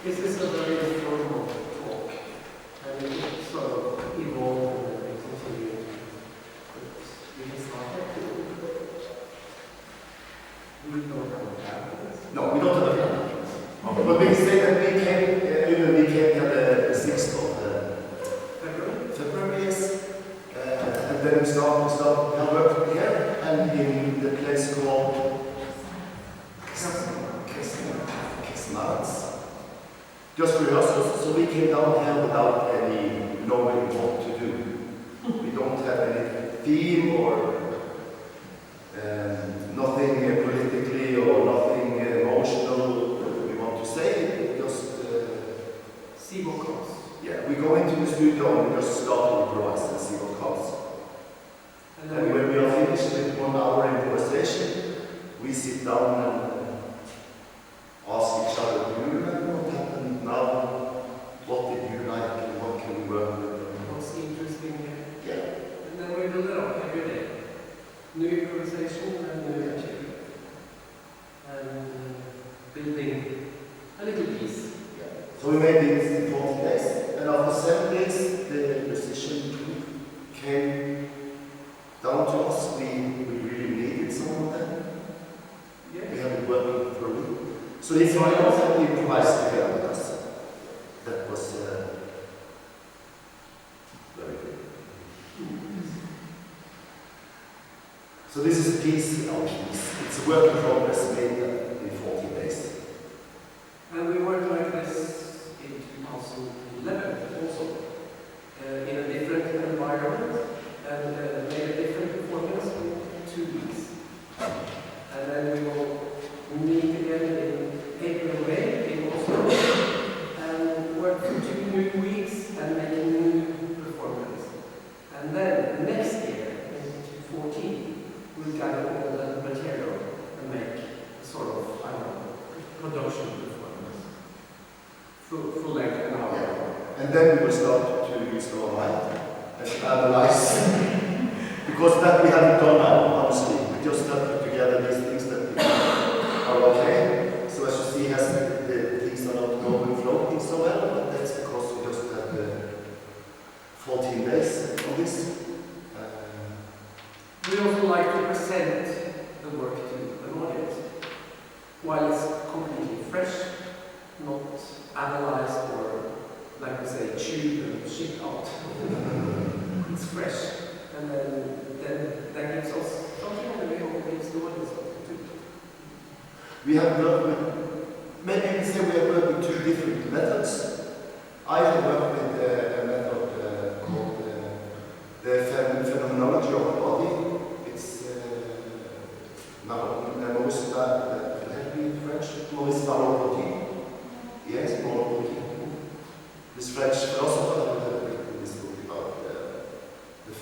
This is a very informal talk, and it sort of evolved and continued. We can start it. We don't have a calendar. No, we don't have a calendar. But we can say that we came here the 6th of February, yes. And then we start work here and in the place called just rehearsals. So we came down here without any knowing what to do. We don't have any theme or nothing politically or nothing emotional we want to say. Just see what comes. Yeah, we go into the studio and just start to improvise and see what comes. And when we are finished with 1 hour improvisation, we sit down and ask each other, do you remember what happened now? What did you like and what can we work with? What's interesting here? Yeah. And then we build it up every day. New improvisation and new material. And building a little piece. Yeah. So we made it in 40 days, and after 7 days, the musician group came down to us. We really needed some of them. Yeah. We have been working for a week. So they tried us and they improvised together with us. That was very good. So this is a piece, our piece. It's a work in progress made in 40 days. And we worked like this in 2011 also, in a different environment, and made a different performance in 2 weeks. And then we will meet again in April, May in Oslo, and work for 2 new weeks and make a new performance. And then next year, in 2014, we'll gather all the material and make a sort of, I don't know, production performance. Full length an hour. And then we will start to use our mind and analyze. Because that we haven't done now, honestly. We just have put together these things that are okay. So as you see, the things are not going floating so well, but that's because we just had 14 days on this. We also like to present the work to the audience, while it's completely fresh, not analyzed or, like we say, chewed and shipped out. It's fresh, and then that gives us something, and we hope it gives the audience something too. We have worked with, maybe we say we have worked with 2 different methods. I have worked with a method called the phenomenology of the body. It's Maurice French, Maurice Barology. Yes, Barology. This French philosopher who had written this book about the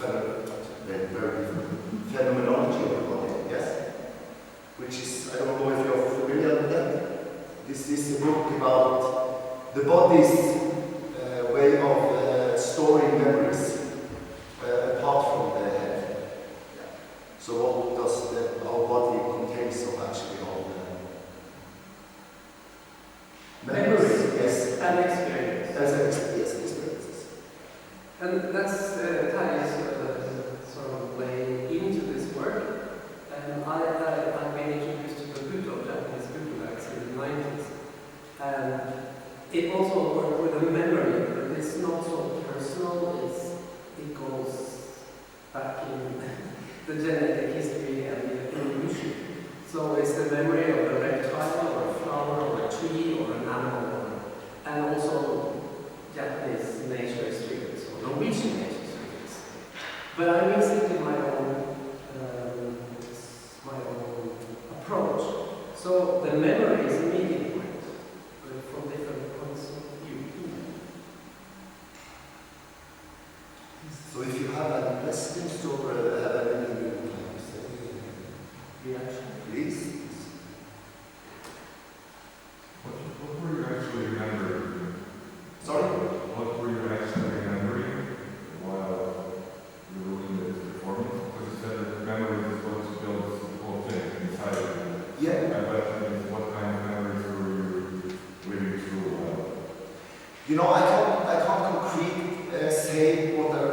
phenomenology of the body. Yes. Which is, I don't know if you're familiar with that. This is a book about the body's way of storing memories apart from the head. Yeah. So what does our body contains of actually all the memories? Yes. And experience. Yes, experiences. And that's Terje's sort of way into this work. I've been introduced to the Buddha, Japanese Buddha acts in the 90s. And it also worked with a memory, but it's not so personal, it goes back in the genetic history and the evolution. So it's the memory of a reptile or a flower or a tree or an animal, and also Japanese nature spirits or Norwegian nature spirits. But I mix it in my own approach. So the memory is a meeting point, but from different points of view. So if you have any questions or have anything you would like to say, Reaction. please. What were you actually remembering? Sorry? What were you actually remembering while you were doing this performance? Because you said that memory is what builds the whole thing inside of you. Yeah. My question is, what kind of memories were you living through while You know, I can't concrete say what I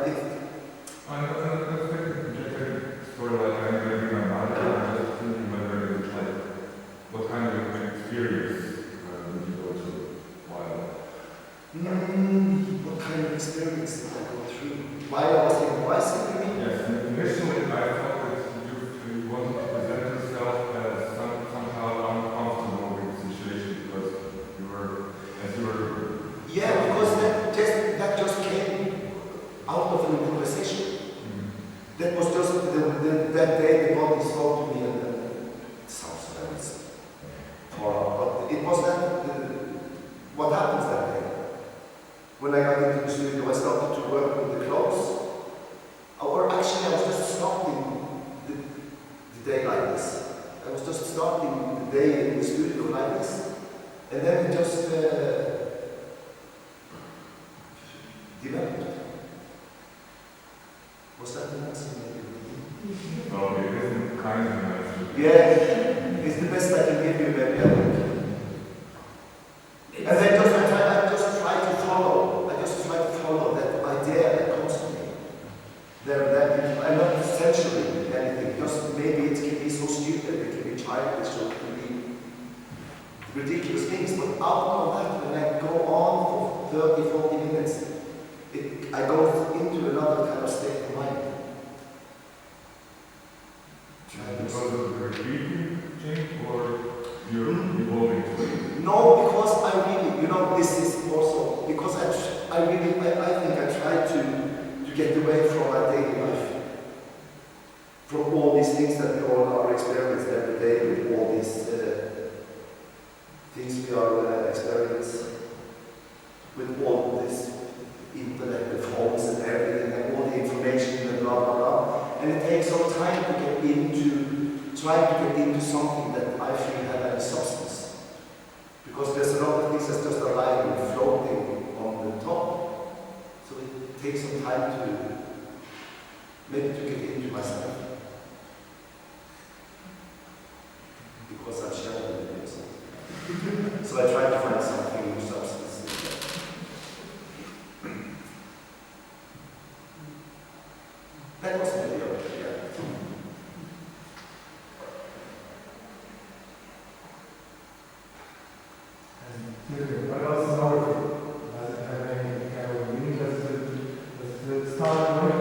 it, I'm sort of like I'm going to be my mind, I'm just thinking whether it's like, what kind of experience would you go to while? What kind of experience did I go through? While I was in voicing, you mean? Yes, initially I thought that you wanted to present yourself as somehow uncomfortable with the situation because you were. Yeah, because that just came out of an improvisation. That was just that day the body spoke to me and it sounds very far, but it was what happens that day. When I got into the studio, I started to work with the clothes. Or actually, I was just starting the day like this. I was just starting the day in the studio like this. And then it just developed. Was that the answer? Oh, it isn't kind of an answer. Yeah, it's the best I can give you, maybe. And then I just try to follow that idea that comes to me. I'm not censoring anything, just maybe it can be so stupid, it can be childish, or it can be ridiculous things, but out of that, when I go on for 30, 40 minutes, I go into another kind of state of mind. Because of the repeating change or you're evolving to it? No, because I really, this is also, because I think I try to get away from my daily life. From all these things that we all are experiencing every day, with all these things we are experiencing, with all this internet, the phones and everything, and all the information and blah, blah, blah. And it takes some time to try to get into something that I feel have any substance. Because there's a lot of things that's just alive and floating on the top. So it takes some time to maybe to get into myself. Because I'm shallow in it. So I try to find something of substance in that. That was maybe okay, yeah. What else is Norway? Does it have any kind of interest? Does it start when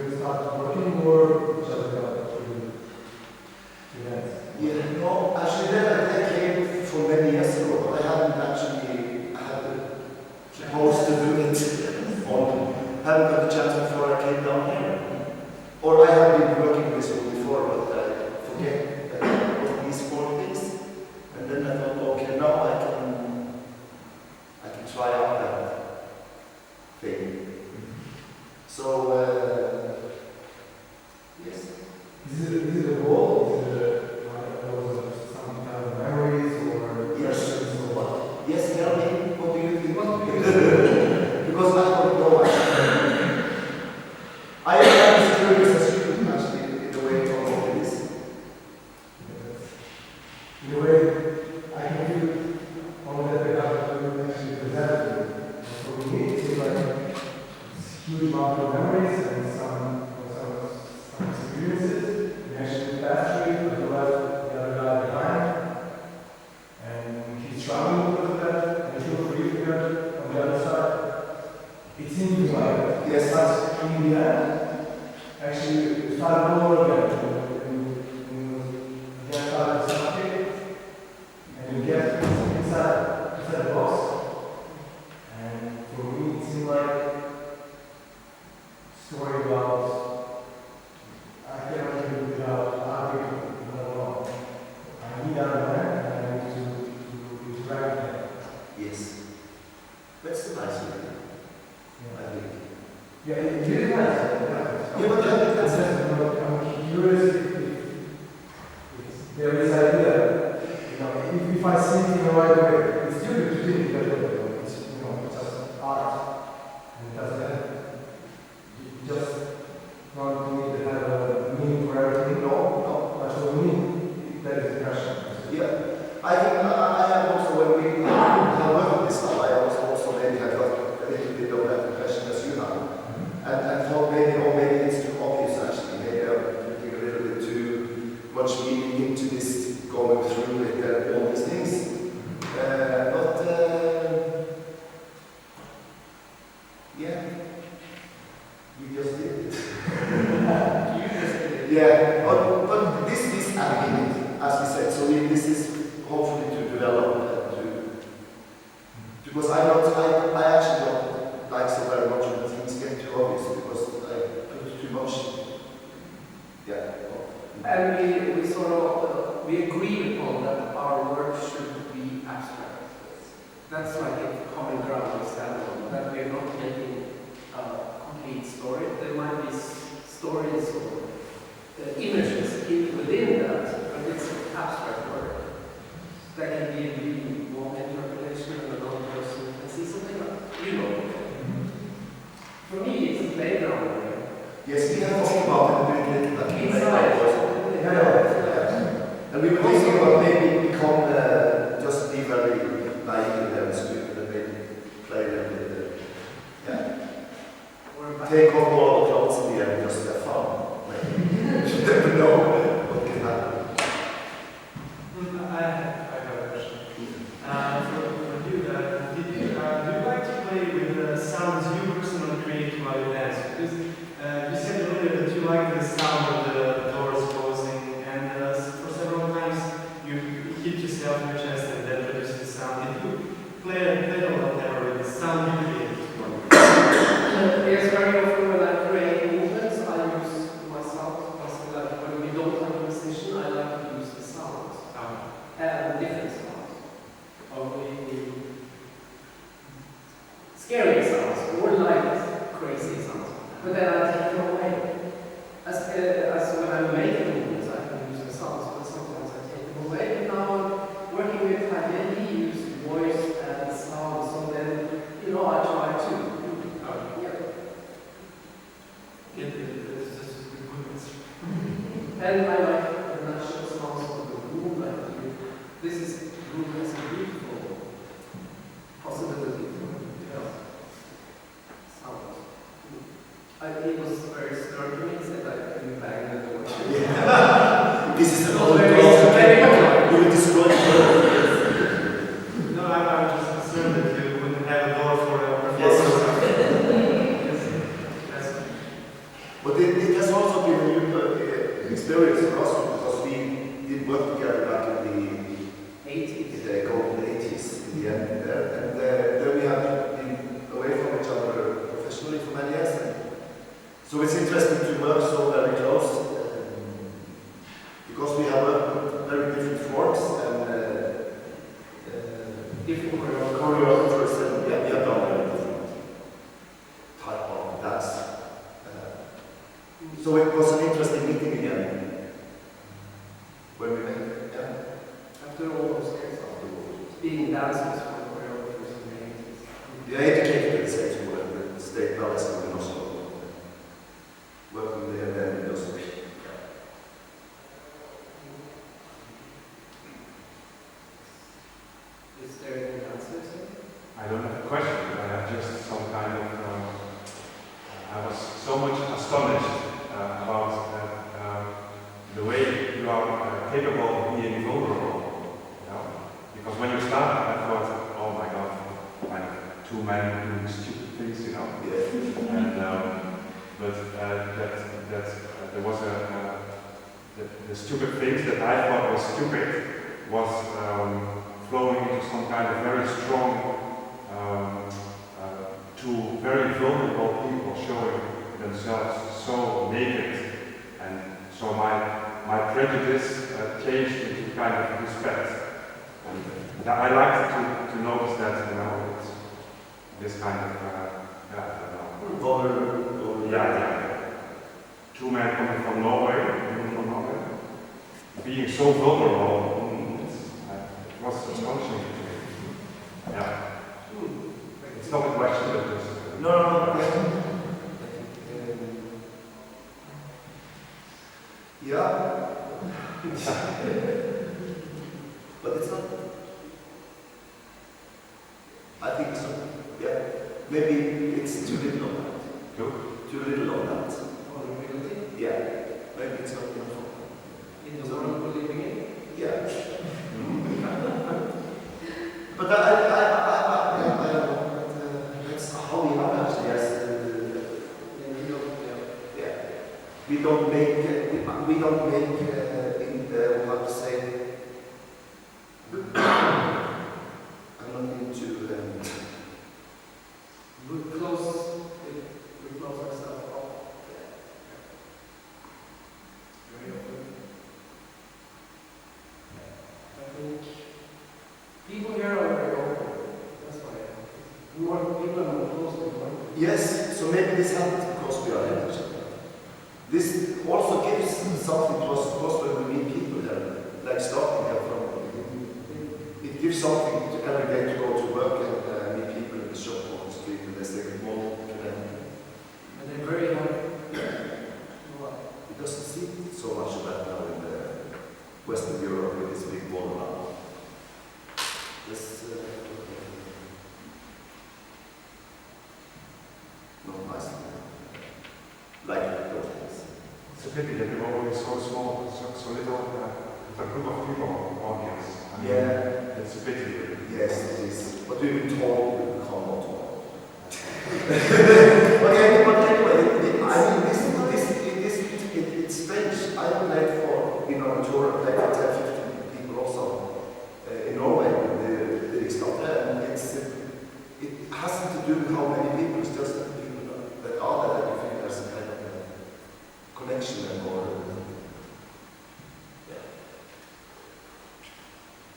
you start working or just events? Yeah, no, actually that came from many years ago, but I haven't actually had the chance to do it on, haven't got the chance before I came down here. Or I have been working with this one before, but I forget what these 4 things. And then I thought, okay, now I can try out that thing. So, yes. Is it a goal? Is it some kind of memories or Yes. or what? Yes, tell me, what do you think? Because I don't know. I am as curious as you could actually, in a way, to all this. In a way, I can feel all that we have actually presented. For me, it's like a huge amount of memories and some experiences. We actually passed through it, but left the other guy behind. And he's struggling with that, and feel free to get on the other side. It seems like Yes. that's in the end, actually start all over again. And get started with something, and you get inside the box. And for me, it seemed like a story about I cannot live without other people, not alone. I need other men, and I need to interact with them. Yes. That's the nice way, I think. Yeah, it is nice. Yeah, but I think that's it. I'm curious if there is idea. If I see it in the right way, it's stupid to think that way. It's just art, and it doesn't have. You just don't need to have a meaning for everything. No. But for me, that is the question. Yeah. I think I have also when we Because I actually don't like so very much when things get too obvious, because I put too much. Yeah. And we sort of we agreed upon that our work should be abstract. That's like a common ground we stand on, that we are not making a complete story. There might be stories or images within that, but it's abstract work. That can be one interpretation and another person can see something else. You know. For me, it's a playground. Yes, we have talked about it a bit like Inside. And we were thinking about maybe become just be very naive and stupid and maybe play a little bit. Yeah. Take off all the clothes in the end and just have fun. You never know what can happen. I have a question. For you, do you like to play with the sounds you personally create while you dance? Because you said earlier that you like the sound of the doors closing, and for several times you hit yourself in your chest and that produces the sound. Did you play a lot ever with the sound you create? Yes, very often when I create movements, I use my sound. Like when we don't have a musician, I like to use the sounds. Different sounds. Only scary sounds, or light, crazy sounds. But then I take them away. As when I'm making movements, I can use the sounds, but sometimes I take them away. And now I'm working with Marianne, use voice and sound, so then, I try to. And I like the natural sounds of the room. This room has a beautiful possibility for sounds. It was very stern to me, said I couldn't bang the door. Yeah. This is an old very you will destroy the world. No, I'm just concerned that you wouldn't have a door for a Yes. performance. But it has also been a new experience for us, because we did work together back in the 80s. the golden 80s in the end there, and then we have been away from each other professionally for many years. So it's interesting to work so very close, because we have very different forms and Different choreographers, and we have done very different type of dance. So it was an interesting meeting again when we met. Yeah. After all those years, being dancers for choreographers in the 80s. We are educated at the same school, at the State Ballet School in Oslo. Working there and then just Is there any answers? I don't have a question, but I have just some kind of. I was so much astonished about the way you are capable of being vulnerable. Because when you started, I thought, oh my God, kind of two men doing stupid things, yeah. And but that there was the stupid things that I thought was stupid was flowing into some kind of very strong, two very vulnerable people showing themselves so naked, and so my prejudice changed into kind of respect. And I like to notice that, it's this kind of, Vulnerable. yeah. Two men coming from Norway, being so vulnerable, it was astonishing to me. Yeah. It's not a question, but just... No. Yeah. But it's not. I think so. Yeah. Maybe it's too little of that. Good. Too little of that. Vulnerability Yeah. Maybe it's not enough. in the world we're living in. Yeah. But I don't know. That's how we are actually. Yes. Yeah. We don't make in how to say. I'm not into Yes, so maybe this happens because we are energy. This also gives something to us, of course, when we meet people there, like starting here from. It gives something to every day to go to work and meet people in the shop or on the street, and they say good morning to them. And they're very happy. It doesn't seem so much of that now in Western Europe with this big wall around. This, not nice. Like those things. It's a pity that you're always so small, so little, with a group of people, audience. I mean, Yeah. it's a pity. Yes, it is. But we've been told we will come not tomorrow. But anyway, I mean, it's strange. I played for, on a tour, I played for 10-15 people also in Norway with the Riksdagen, and it hasn't to do with how many people, it's just the people that are there that you feel there's a kind of a connection and more. Yeah.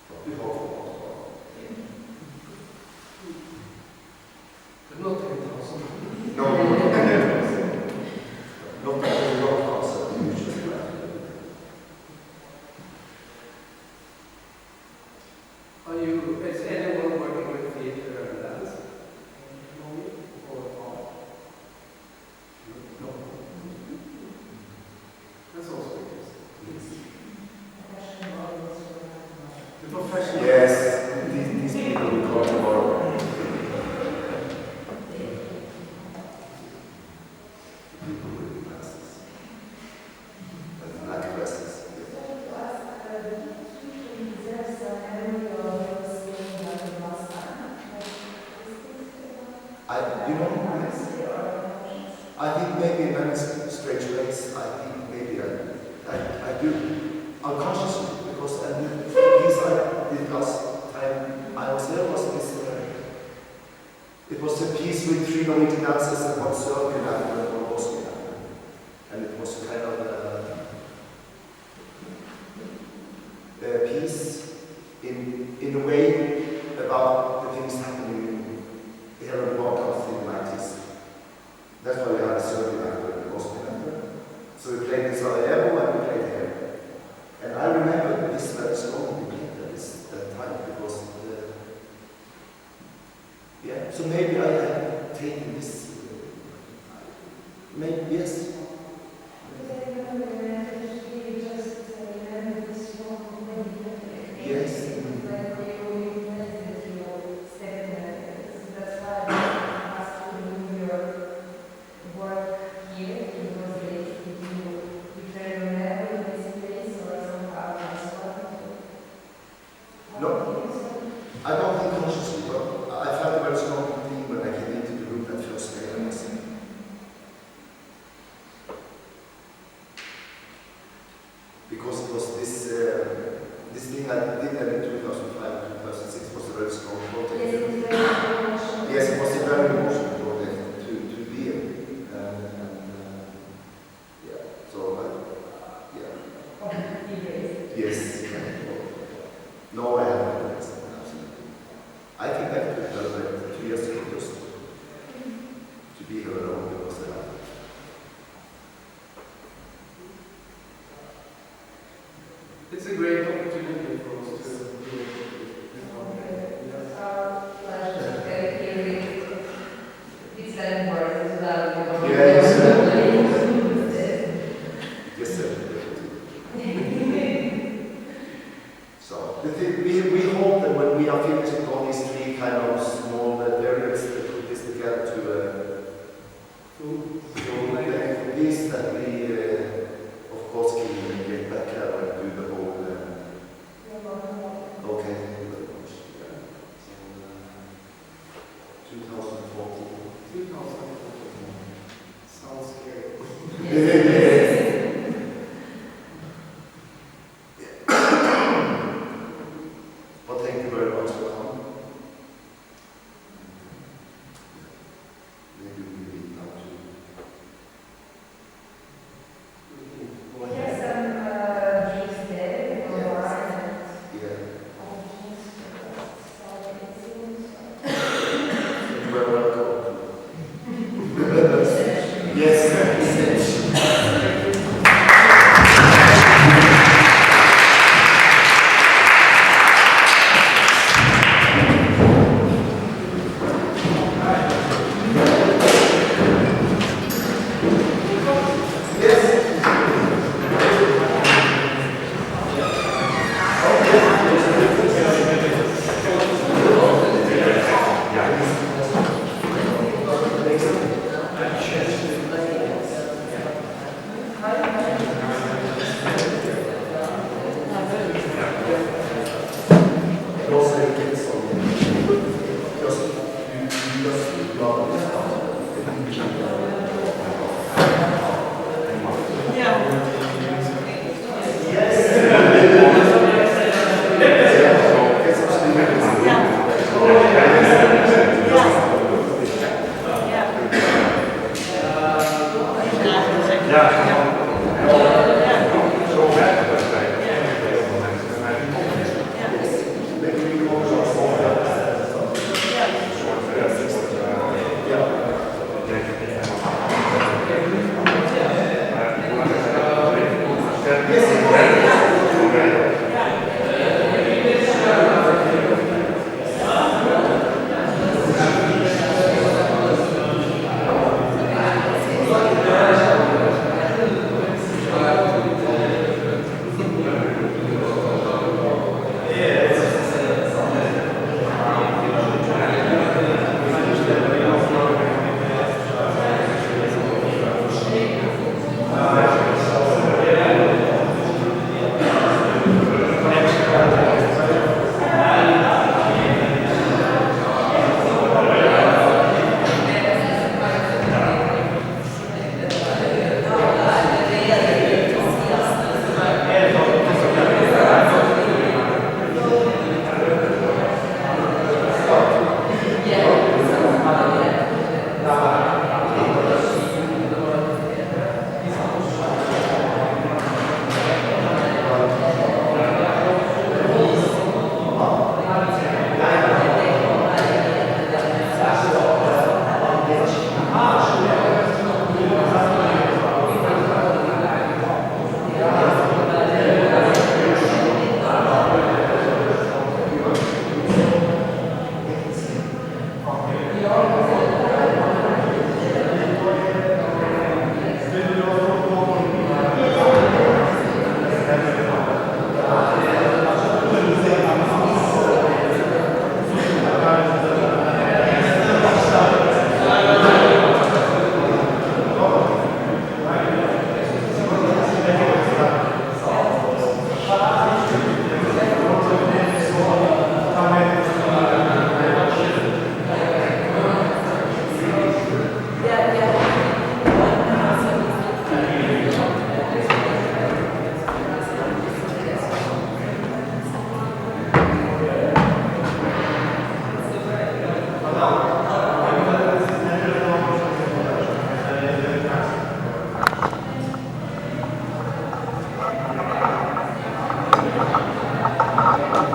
But we hope. But not 10,000. No, not that we don't concept usually. Is anyone working with theater and dance? Or art? No. That's also interesting. The The professional. Yes, these people will come tomorrow. People with glasses. And black dresses. I think maybe in many strange ways, I think maybe I do unconsciously, because the piece I did last time I was there was this, it was a piece with 3 Norwegian dancers and 1 Serbian actor and 1 Bosnian actor. And it was a kind of a piece in a way about the things happening here in the Balkans in the 90s. That's why we had a Serbian actor and a Bosnian actor. So we played in Sarajevo and we played here. And I remember this very strongly we played at that time because yeah, so maybe I had taken this, maybe, yes. Yes. I don't think consciously, but I felt a very strong thing when I came into the room that first day. I must say. Because it was this thing I did in 2005, 2006 was a very strong project. Yes, it was a very emotional project to be in. Yeah, so yeah. Yes. No, I haven't. I think I could have done it 2 years ago just to be here alone because It's a great opportunity for us to do it. It's our pleasure to dedicate these 10 words to that. yes, sir. So the thing, we hope that when we are finished with all these 3 kind of small areas that put this together to this that we of course can get back here and do the whole okay, thank you very much. Yeah. So 2014. 2014. Sounds scary. Well, thank you very much for coming.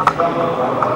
Thank you.